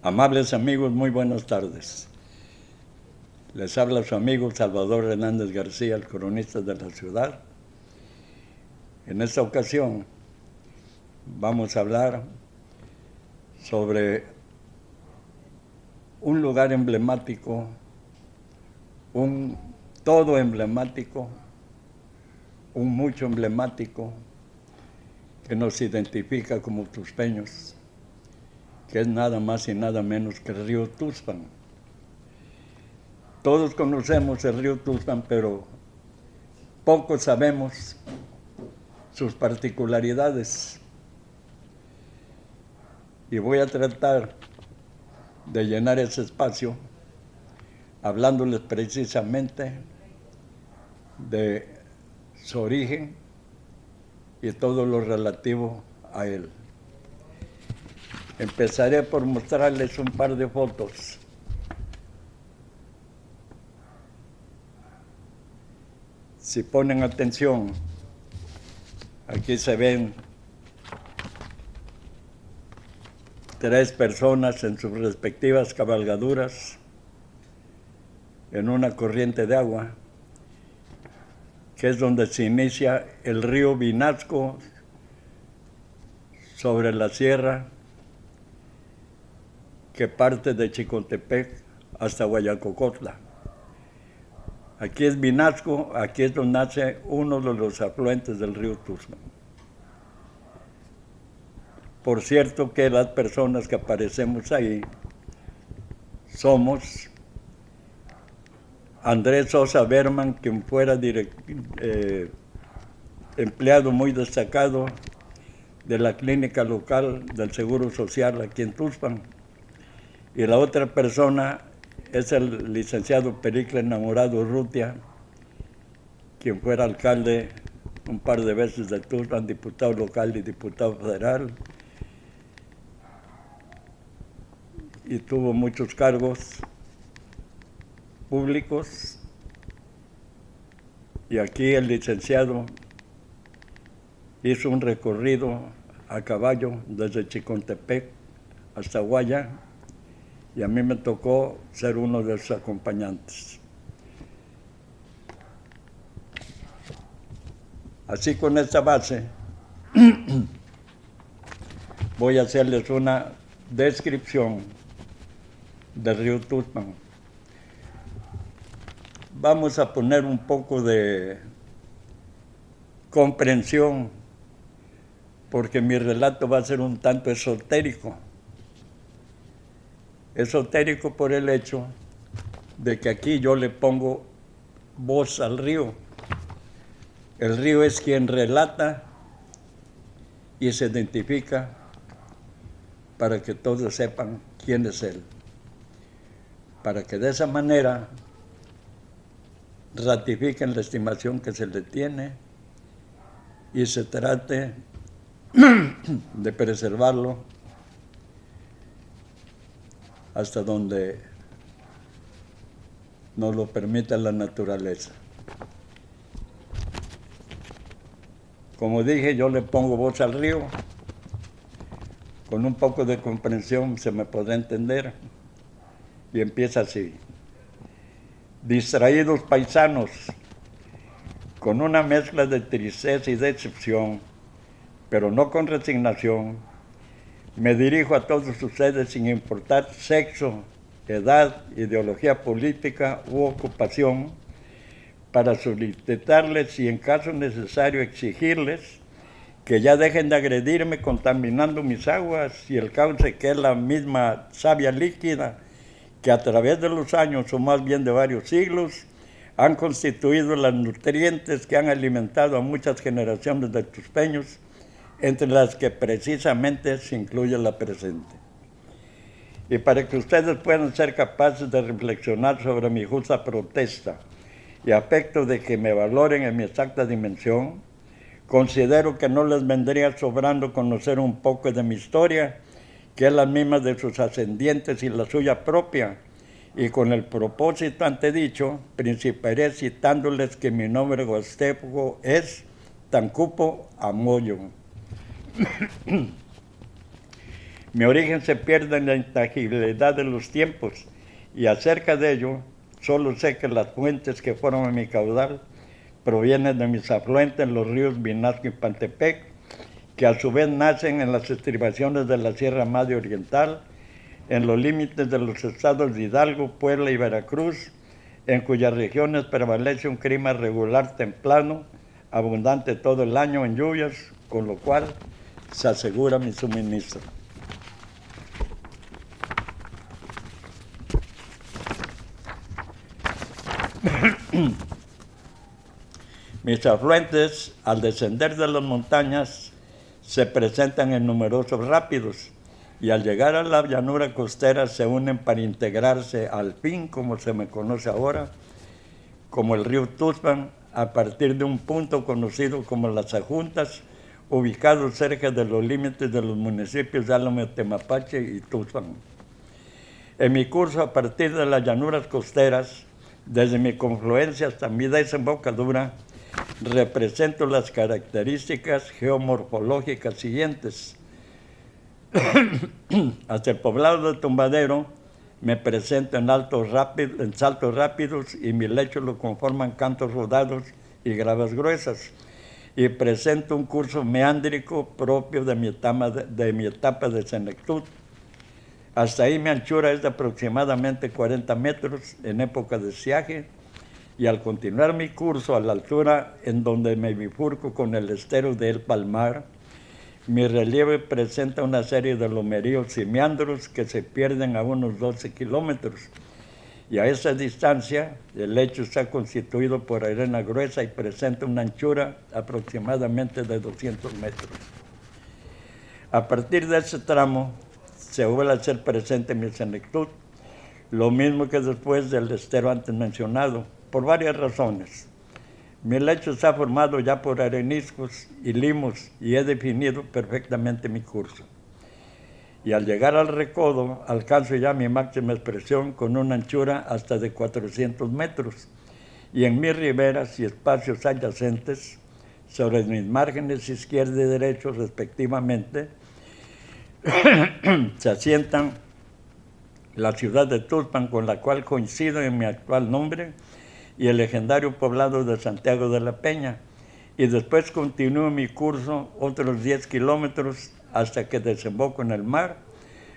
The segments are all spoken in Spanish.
Amables amigos, muy buenas tardes. Les habla su amigo Salvador Hernández García, el cronista de la ciudad. En esta ocasión vamos a hablar sobre un lugar emblemático, un todo emblemático, un mucho emblemático que nos identifica como tuspeños, que es nada más y nada menos que el río Tuxpan. Todos conocemos el río Tuxpan, pero poco sabemos sus particularidades. Y voy a tratar de llenar ese espacio hablándoles precisamente de su origen y todo lo relativo a él. Empezaré por mostrarles un par de fotos. Si ponen atención, aquí se ven 3 personas en sus respectivas cabalgaduras en una corriente de agua, que es donde se inicia el río Vinasco sobre la sierra que parte de Chicontepec hasta Guayacocotla. Aquí es Vinasco, aquí es donde nace uno de los afluentes del río Tuxpan. Por cierto que las personas que aparecemos ahí somos Andrés Sosa Berman, quien fuera empleado muy destacado de la clínica local del Seguro Social aquí en Tuxpan, y la otra persona es el licenciado Pericles Enamorado Urrutia, quien fuera alcalde un par de veces de Tuxpan, diputado local y diputado federal, y tuvo muchos cargos públicos. Y aquí el licenciado hizo un recorrido a caballo desde Chicontepec hasta Guaya, y a mí me tocó ser uno de sus acompañantes. Así, con esta base, voy a hacerles una descripción del río Tuxpan. Vamos a poner un poco de comprensión, porque mi relato va a ser un tanto esotérico. Esotérico por el hecho de que aquí yo le pongo voz al río. El río es quien relata y se identifica para que todos sepan quién es él, para que de esa manera ratifiquen la estimación que se le tiene y se trate de preservarlo hasta donde nos lo permita la naturaleza. Como dije, yo le pongo voz al río. Con un poco de comprensión se me podrá entender. Y empieza así. Distraídos paisanos, con una mezcla de tristeza y decepción, pero no con resignación, me dirijo a todos ustedes sin importar sexo, edad, ideología política u ocupación, para solicitarles y en caso necesario exigirles que ya dejen de agredirme contaminando mis aguas y el cauce, que es la misma savia líquida que a través de los años, o más bien de varios siglos, han constituido los nutrientes que han alimentado a muchas generaciones de tuspeños, entre las que precisamente se incluye la presente. Y para que ustedes puedan ser capaces de reflexionar sobre mi justa protesta y a efecto de que me valoren en mi exacta dimensión, considero que no les vendría sobrando conocer un poco de mi historia, que es la misma de sus ascendientes y la suya propia, y con el propósito antedicho, principiaré citándoles que mi nombre huasteco es Tancupo Amoyo. Mi origen se pierde en la intangibilidad de los tiempos y acerca de ello solo sé que las fuentes que forman mi caudal provienen de mis afluentes, los ríos Vinasco y Pantepec, que a su vez nacen en las estribaciones de la Sierra Madre Oriental, en los límites de los estados de Hidalgo, Puebla y Veracruz, en cuyas regiones prevalece un clima regular templado, abundante todo el año en lluvias, con lo cual se asegura mi suministro. Mis afluentes, al descender de las montañas, se presentan en numerosos rápidos y al llegar a la llanura costera se unen para integrarse al fin, como se me conoce ahora, como el río Tuxpan, a partir de un punto conocido como Las Ajuntas, ubicado cerca de los límites de los municipios de Álamo, Temapache y Tuxpan. En mi curso, a partir de las llanuras costeras, desde mi confluencia hasta mi desembocadura, represento las características geomorfológicas siguientes. Hasta el poblado de Tumbadero me presento en saltos rápidos y mi lecho lo conforman cantos rodados y gravas gruesas. Y presento un curso meándrico propio de mi etapa de senectud. Hasta ahí mi anchura es de aproximadamente 40 metros en época de estiaje, y al continuar mi curso a la altura en donde me bifurco con el estero de El Palmar, mi relieve presenta una serie de lomeríos y meandros que se pierden a unos 12 kilómetros, y a esa distancia el lecho está constituido por arena gruesa y presenta una anchura aproximadamente de 200 metros. A partir de ese tramo se vuelve a hacer presente mi senectud, lo mismo que después del estero antes mencionado, por varias razones. Mi lecho está formado ya por areniscos y limos y he definido perfectamente mi curso. Y al llegar al recodo, alcanzo ya mi máxima expresión con una anchura hasta de 400 metros. Y en mis riberas y espacios adyacentes, sobre mis márgenes izquierdo y derecho respectivamente, se asientan la ciudad de Tuxpan, con la cual coincido en mi actual nombre, y el legendario poblado de Santiago de la Peña, y después continúo mi curso otros 10 kilómetros hasta que desemboco en el mar,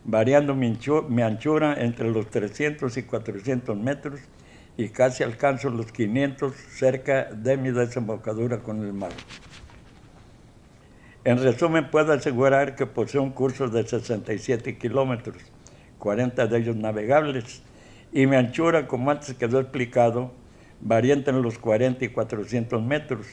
variando mi anchura entre los 300 y 400 metros y casi alcanzo los 500 cerca de mi desembocadura con el mar. En resumen, puedo asegurar que poseo un curso de 67 kilómetros, 40 de ellos navegables, y mi anchura, como antes quedó explicado, varía entre los 40 y 400 metros,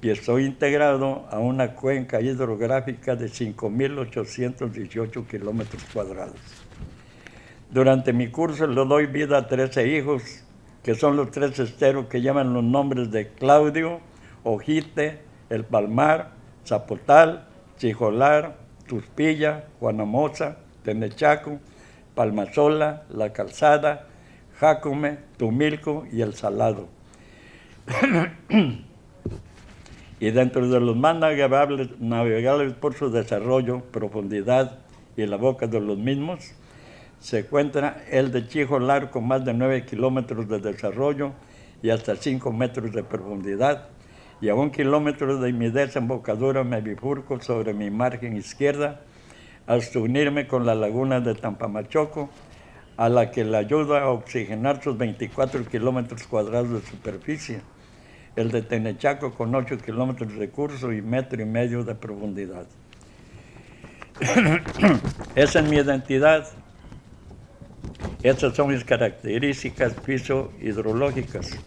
y estoy integrado a una cuenca hidrográfica de 5.818 kilómetros cuadrados. Durante mi curso le doy vida a 13 hijos, que son los 3 esteros que llevan los nombres de Claudio, Ojite, El Palmar, Zapotal, Chijolar, Tuspilla, Juanamosa, Tenechaco, Palmasola, La Calzada, Jácome, Tumilco y El Salado. Y dentro de los más navegables por su desarrollo, profundidad y la boca de los mismos, se encuentra el de Chijolar, con más de 9 kilómetros de desarrollo y hasta 5 metros de profundidad, y a 1 kilómetro de mi desembocadura me bifurco sobre mi margen izquierda hasta unirme con la laguna de Tampamachoco, a la que le ayuda a oxigenar sus 24 kilómetros cuadrados de superficie, el de Tenechaco con 8 kilómetros de curso y 1,5 metros de profundidad. Esa es mi identidad. Estas son mis características fiso-hidrológicas.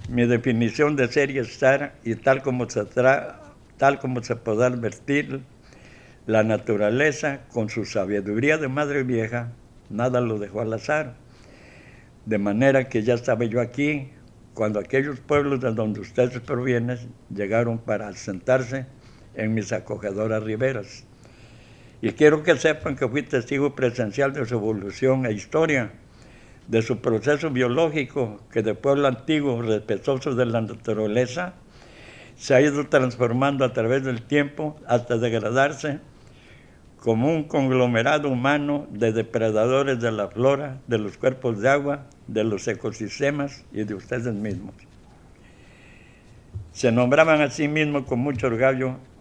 Mi definición de ser y estar, y tal como se podrá advertir, la naturaleza, con su sabiduría de madre vieja, nada lo dejó al azar. De manera que ya estaba yo aquí cuando aquellos pueblos de donde ustedes provienen llegaron para asentarse en mis acogedoras riberas. Y quiero que sepan que fui testigo presencial de su evolución e historia, de su proceso biológico, que de pueblo antiguo, respetuoso de la naturaleza, se ha ido transformando a través del tiempo hasta degradarse como un conglomerado humano de depredadores de la flora, de los cuerpos de agua, de los ecosistemas y de ustedes mismos. Se nombraban a sí mismos con mucho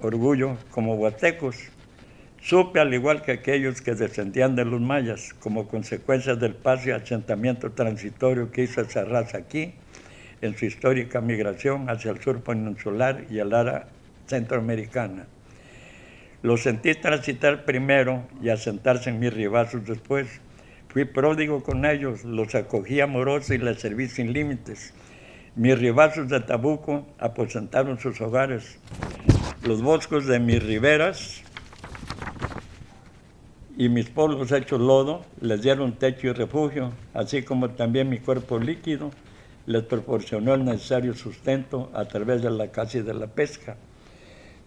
orgullo como huastecos. Supe, al igual que aquellos que descendían de los mayas, como consecuencia del paso y asentamiento transitorio que hizo esa raza aquí, en su histórica migración hacia el sur peninsular y el área centroamericana. Los sentí transitar primero y asentarse en mis ribazos después. Fui pródigo con ellos, los acogí amoroso y les serví sin límites. Mis ribazos de Tabuco aposentaron sus hogares. Los bosques de mis riberas y mis pueblos hechos lodo les dieron techo y refugio, así como también mi cuerpo líquido les proporcionó el necesario sustento a través de la caza y de la pesca.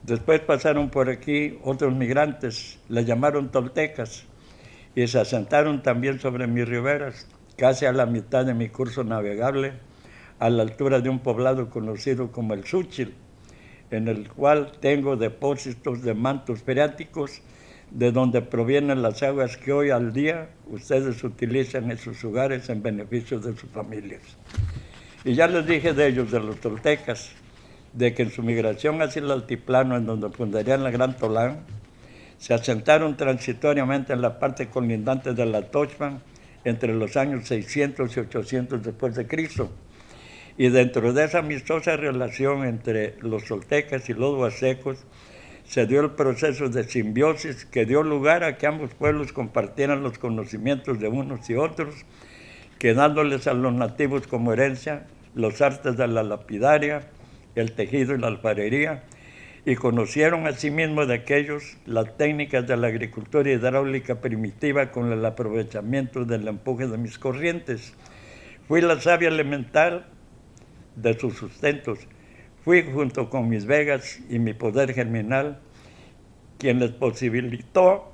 Después pasaron por aquí otros migrantes, les llamaron toltecas, y se asentaron también sobre mis riberas, casi a la mitad de mi curso navegable, a la altura de un poblado conocido como el Xúchil, en el cual tengo depósitos de mantos freáticos, de donde provienen las aguas que hoy al día ustedes utilizan en sus hogares en beneficio de sus familias. Y ya les dije de ellos, de los toltecas, de que en su migración hacia el altiplano, en donde fundarían la Gran Tolán, se asentaron transitoriamente en la parte colindante de la Tochpan entre los años 600 y 800 después de Cristo. Y dentro de esa amistosa relación entre los toltecas y los huastecos, se dio el proceso de simbiosis que dio lugar a que ambos pueblos compartieran los conocimientos de unos y otros, quedándoles a los nativos como herencia los artes de la lapidaria, el tejido y la alfarería, y conocieron asimismo de aquellos las técnicas de la agricultura hidráulica primitiva con el aprovechamiento del empuje de mis corrientes. Fui la savia elemental de sus sustentos. Fui, junto con mis vegas y mi poder germinal, quien les posibilitó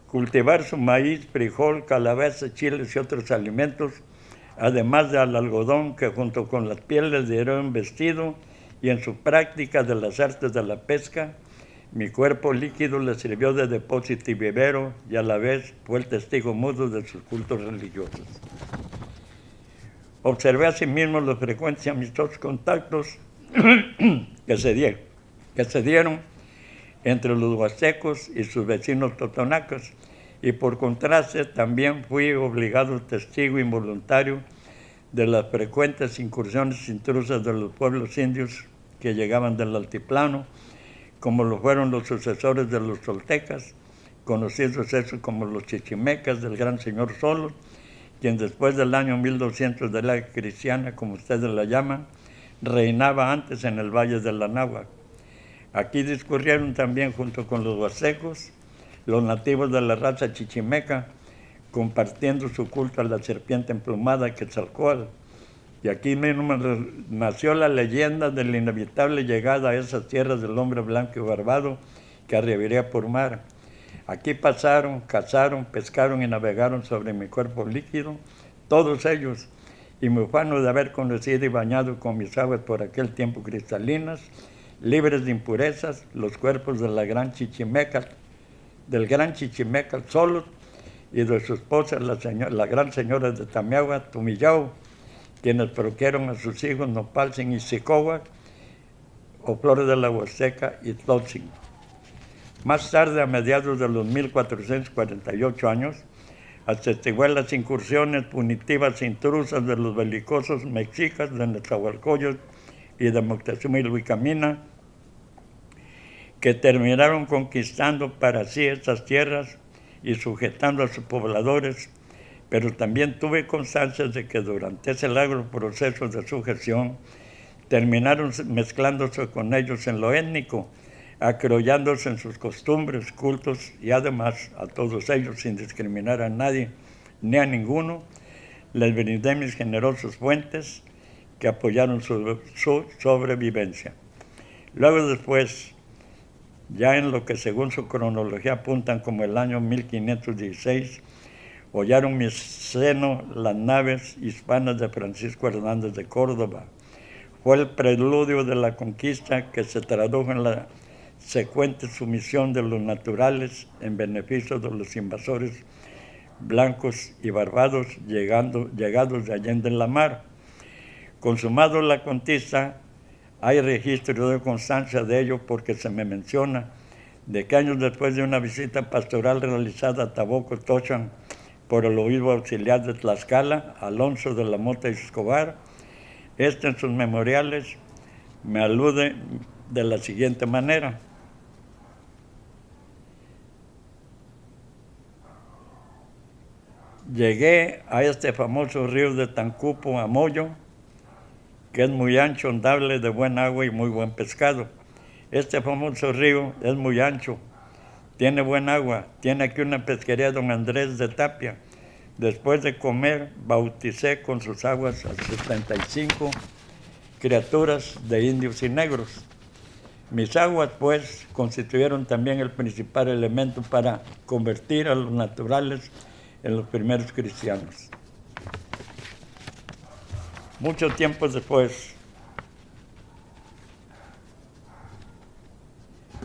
cultivar su maíz, frijol, calabaza, chiles y otros alimentos, además del algodón que junto con las pieles dieron vestido, y en su práctica de las artes de la pesca, mi cuerpo líquido les sirvió de depósito y vivero, y a la vez fue el testigo mudo de sus cultos religiosos. Observé asimismo los frecuentes y amistosos contactos que se dieron entre los huastecos y sus vecinos totonacas, y por contraste también fui obligado testigo involuntario de las frecuentes incursiones intrusas de los pueblos indios que llegaban del altiplano, como lo fueron los sucesores de los toltecas, conocidos esos como los chichimecas del gran señor Solo, quien después del año 1200 de la era cristiana, como ustedes la llaman, reinaba antes en el Valle de la Náhuac. Aquí discurrieron también, junto con los huastecos, los nativos de la raza chichimeca, compartiendo su culto a la serpiente emplumada Quetzalcóatl. Y aquí mismo nació la leyenda de la inevitable llegada a esas tierras del hombre blanco y barbado que arribaría por mar. Aquí pasaron, cazaron, pescaron y navegaron sobre mi cuerpo líquido, todos ellos, y me ufano de haber conocido y bañado con mis aguas por aquel tiempo cristalinas, libres de impurezas, los cuerpos de la gran Chichimeca, del gran Chichimeca Solo, y de su esposa, la gran señora de Tamiagua, Tumillao, quienes procrearon a sus hijos Nopaltzin y Sicowa, o Flores de la Huasteca y Tlotzin. Más tarde, a mediados de los 1448 años, atestigué las incursiones punitivas e intrusas de los belicosos mexicas de Nezahualcóyotl y de Moctezuma y Luicamina, que terminaron conquistando para sí estas tierras y sujetando a sus pobladores, pero también tuve constancias de que durante ese largo proceso de sujeción terminaron mezclándose con ellos en lo étnico, acrollándose en sus costumbres, cultos, y además a todos ellos, sin discriminar a nadie ni a ninguno, les brindé mis generosos fuentes que apoyaron su sobrevivencia. Luego después, ya en lo que según su cronología apuntan como el año 1516, hollaron mi seno las naves hispanas de Francisco Hernández de Córdoba. Fue el preludio de la conquista que se tradujo en la se cuente sumisión de los naturales en beneficio de los invasores blancos y barbados llegados de Allende la mar. Consumado la conquista, hay registro de constancia de ello porque se me menciona de que años después de una visita pastoral realizada a Taboco Tochan por el obispo auxiliar de Tlaxcala, Alonso de la Mota Escobar, en sus memoriales me alude de la siguiente manera. Llegué a este famoso río de Tancupo, Amoyo, que es muy ancho, andable, de buen agua y muy buen pescado. Este famoso río es muy ancho, tiene buen agua, tiene aquí una pesquería don Andrés de Tapia. Después de comer, bauticé con sus aguas a 75 criaturas de indios y negros. Mis aguas, pues, constituyeron también el principal elemento para convertir a los naturales en los primeros cristianos. Mucho tiempo después,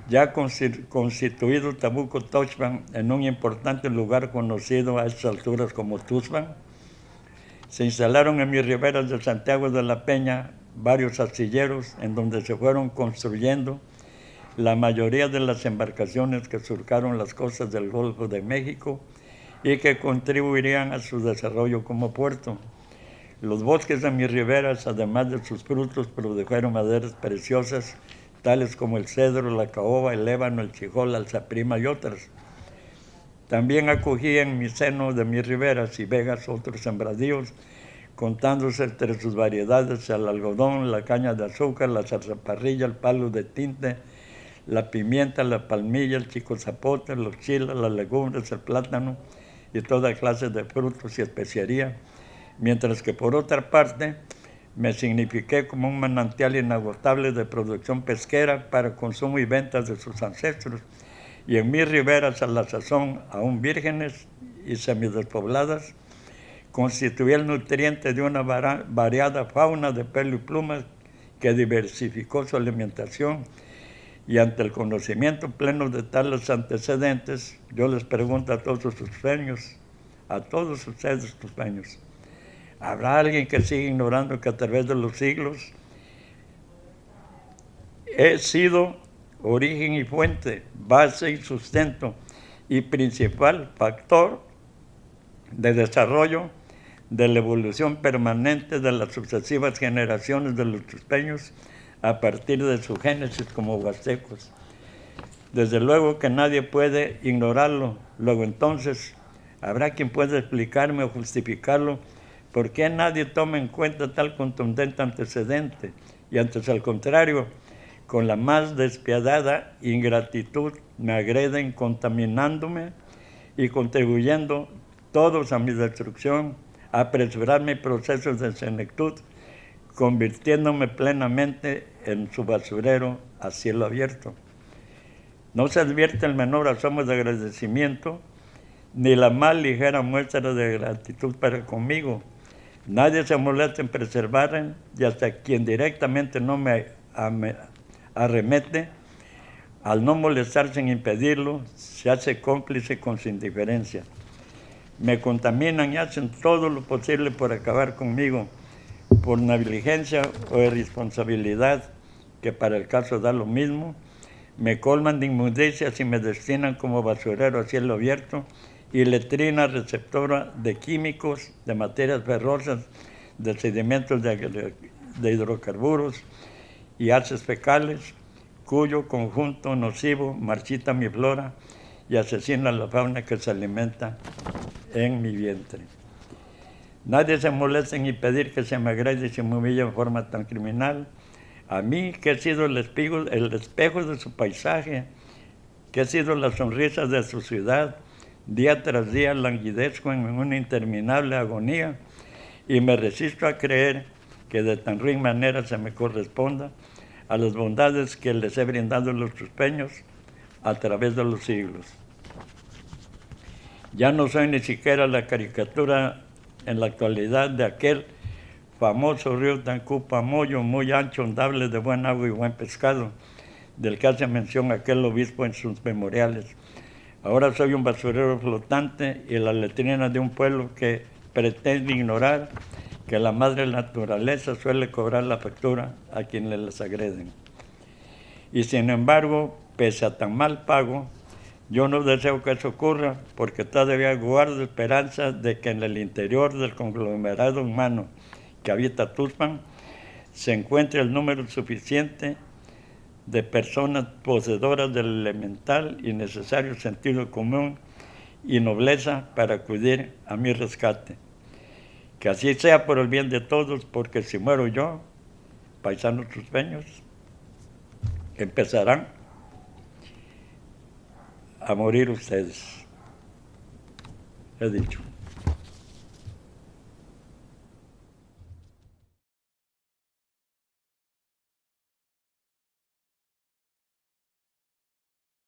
ya constituido Tabuco Tochpan en un importante lugar conocido a estas alturas como Tuxpan, se instalaron en mis riberas de Santiago de la Peña varios astilleros en donde se fueron construyendo la mayoría de las embarcaciones que surcaron las costas del Golfo de México y que contribuirían a su desarrollo como puerto. Los bosques de mis riberas, además de sus frutos, produjeron maderas preciosas, tales como el cedro, la caoba, el ébano, el chijol, la alzaprima y otras. También acogí en mi seno de mis riberas y vegas otros sembradíos, contándose entre sus variedades el algodón, la caña de azúcar, la zarzaparrilla, el palo de tinte, la pimienta, la palmilla, el chico zapote, los chiles, las legumbres, el plátano y toda clase de frutos y especería, mientras que por otra parte me signifiqué como un manantial inagotable de producción pesquera para consumo y ventas de sus ancestros, y en mis riberas a la sazón aún vírgenes y semidespobladas, constituía el nutriente de una variada fauna de pelo y plumas que diversificó su alimentación. Y ante el conocimiento pleno de tales antecedentes, yo les pregunto a todos sus sueños, a todos ustedes sus sueños, ¿habrá alguien que siga ignorando que a través de los siglos he sido origen y fuente, base y sustento y principal factor de desarrollo de la evolución permanente de las sucesivas generaciones de los tuxteños a partir de su génesis como huastecos? Desde luego que nadie puede ignorarlo. Luego entonces, habrá quien pueda explicarme o justificarlo por qué nadie toma en cuenta tal contundente antecedente y antes al contrario, con la más despiadada ingratitud me agreden contaminándome y contribuyendo todos a mi destrucción, a apresurar mis procesos de senectud, convirtiéndome plenamente en su basurero a cielo abierto. No se advierte el menor asomo de agradecimiento, ni la más ligera muestra de gratitud para conmigo. Nadie se molesta en preservar, y hasta quien directamente no me arremete, al no molestarse en impedirlo, se hace cómplice con su indiferencia. Me contaminan y hacen todo lo posible por acabar conmigo, por negligencia o irresponsabilidad, que para el caso da lo mismo. Me colman de inmundicias y me destinan como basurero a cielo abierto y letrina receptora de químicos, de materias ferrosas, de sedimentos de hidrocarburos y haces fecales, cuyo conjunto nocivo marchita mi flora y asesina la fauna que se alimenta en mi vientre. Nadie se molesta en impedir que se me agrede y se me humille en forma tan criminal. A mí, que he sido el espejo de su paisaje, que he sido la sonrisa de su ciudad, día tras día languidezco en una interminable agonía y me resisto a creer que de tan ruin manera se me corresponda a las bondades que les he brindado los tuxteños a través de los siglos. Ya no soy ni siquiera la caricatura en la actualidad de aquel famoso río Tancupo Amoyo, muy ancho, andable, de buen agua y buen pescado. del que hace mención aquel obispo en sus memoriales. Ahora soy un basurero flotante y la letrina de un pueblo que pretende ignorar que la madre naturaleza suele cobrar la factura a quienes les agreden. Y sin embargo, pese a tan mal pago, yo no deseo que eso ocurra porque todavía guardo esperanza de que en el interior del conglomerado humano que habita Tuxpan se encuentre el número suficiente de personas poseedoras del elemental y necesario sentido común y nobleza para acudir a mi rescate. Que así sea por el bien de todos, porque si muero yo, paisanos tuxpeños empezarán a morir ustedes. He dicho.